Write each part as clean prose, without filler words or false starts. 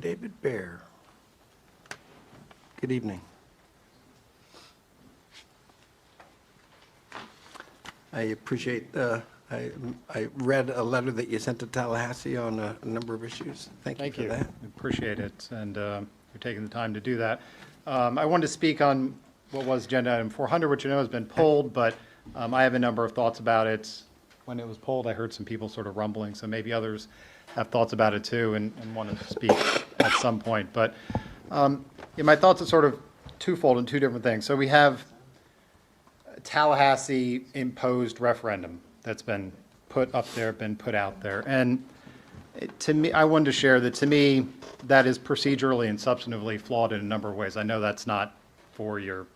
David Bear. Good evening. I appreciate, I read a letter that you sent to Tallahassee on a number of issues. Thank you for that. I appreciate it, and you're taking the time to do that. I wanted to speak on what was agenda item 400, which I know has been pulled, but I have a number of thoughts about it. When it was pulled, I heard some people sort of rumbling, so maybe others have thoughts about it too and want to speak at some point. But my thoughts are sort of twofold and two different things. So we have a Tallahassee imposed referendum that's been put up there, been put out there. And to me, I wanted to share that to me, that is procedurally and substantively flawed in a number of ways. I know that's not for your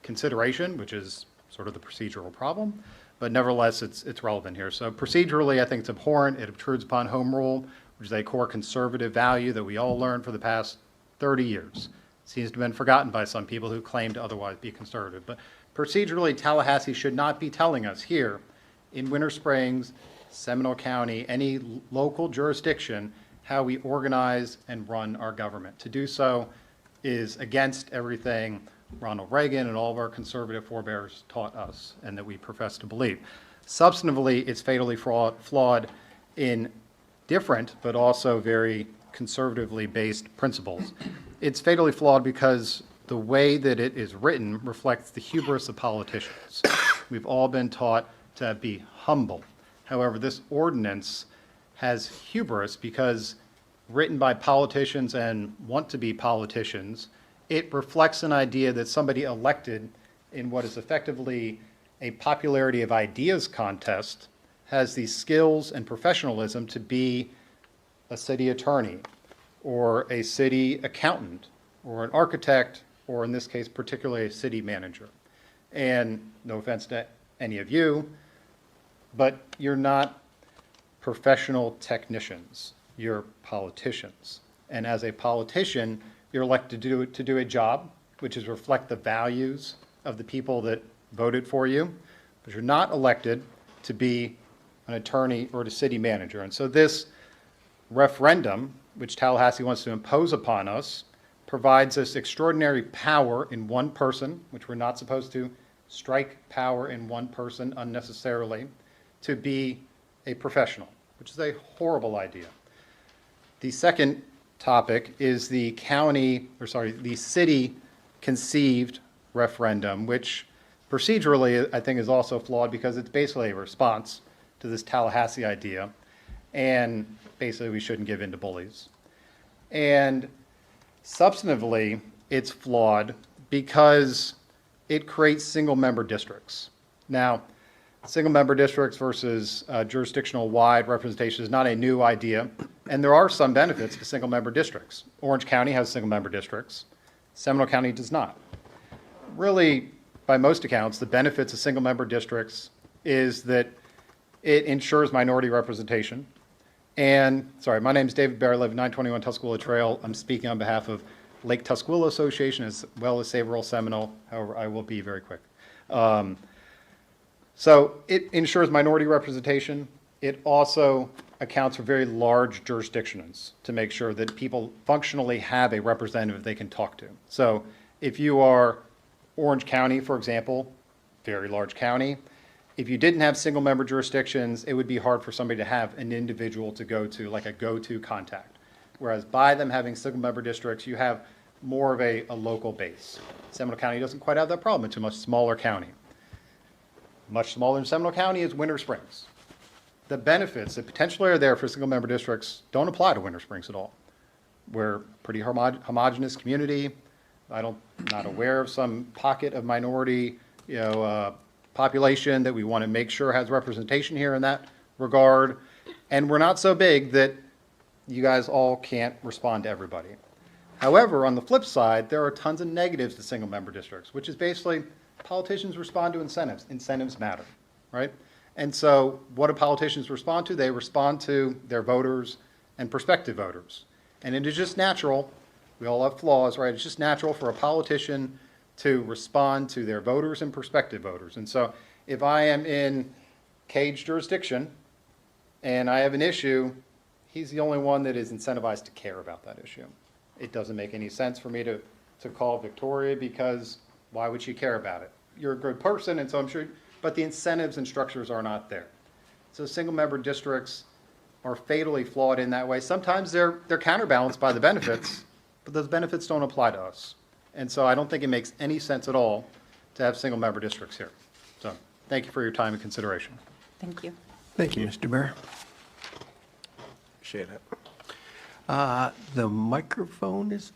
consideration, which is sort of the procedural problem, but nevertheless, it's relevant here. So procedurally, I think it's abhorrent. It obtrudes upon home rule, which is a core conservative value that we all learned for the past 30 years. It seems to have been forgotten by some people who claim to otherwise be conservative. But procedurally, Tallahassee should not be telling us here in Winter Springs, Seminole County, any local jurisdiction, how we organize and run our government. To do so is against everything Ronald Reagan and all of our conservative forebears taught us and that we profess to believe. Substantively, it's fatally flawed in different but also very conservatively based principles. It's fatally flawed because the way that it is written reflects the hubris of politicians. We've all been taught to be humble. However, this ordinance has hubris because written by politicians and want to be politicians, it reflects an idea that somebody elected in what is effectively a popularity of ideas contest has the skills and professionalism to be a city attorney or a city accountant or an architect or in this case particularly a city manager. And no offense to any of you, but you're not professional technicians, you're politicians. And as a politician, you're elected to do a job, which is reflect the values of the people that voted for you, but you're not elected to be an attorney or a city manager. And so this referendum, which Tallahassee wants to impose upon us, provides this extraordinary power in one person, which we're not supposed to strike power in one person unnecessarily, to be a professional, which is a horrible idea. The second topic is the city conceived referendum, which procedurally I think is also flawed because it's basically a response to this Tallahassee idea. And basically we shouldn't give in to bullies. And substantively, it's flawed because it creates single member districts. Now, single member districts versus jurisdictional wide representation is not a new idea, and there are some benefits to single member districts. Orange County has single member districts. Seminole County does not. Really, by most accounts, the benefits of single member districts is that it ensures minority representation. And, sorry, my name is David Bear, I live at 921 Tuscaloosa Trail. I'm speaking on behalf of Lake Tuscaloosa Association as well as Save Rural Seminole. However, I will be very quick. So it ensures minority representation. It also accounts for very large jurisdictions to make sure that people functionally have a representative they can talk to. So if you are Orange County, for example, very large county, if you didn't have single member jurisdictions, it would be hard for somebody to have an individual to go to, like a go-to contact. Whereas by them having single member districts, you have more of a local base. Seminole County doesn't quite have that problem. It's a much smaller county. Much smaller than Seminole County is Winter Springs. The benefits that potentially are there for single member districts don't apply to Winter Springs at all. We're a pretty homogeneous community. Not aware of some pocket of minority, population that we want to make sure has representation here in that regard. And we're not so big that you guys all can't respond to everybody. However, on the flip side, there are tons of negatives to single member districts, which is basically politicians respond to incentives. Incentives matter, right? And so what do politicians respond to? They respond to their voters and prospective voters. And it is just natural, we all have flaws, right? It's just natural for a politician to respond to their voters and prospective voters. And so if I am in Cage jurisdiction and I have an issue, he's the only one that is incentivized to care about that issue. It doesn't make any sense for me to call Victoria, because why would she care about it? You're a good person, and so I'm sure, but the incentives and structures are not there. So single-member districts are fatally flawed in that way. Sometimes they're counterbalanced by the benefits, but those benefits don't apply to us. And so I don't think it makes any sense at all to have single-member districts here. So thank you for your time and consideration. Thank you. Thank you, Mr. Bear. Appreciate it. The microphone is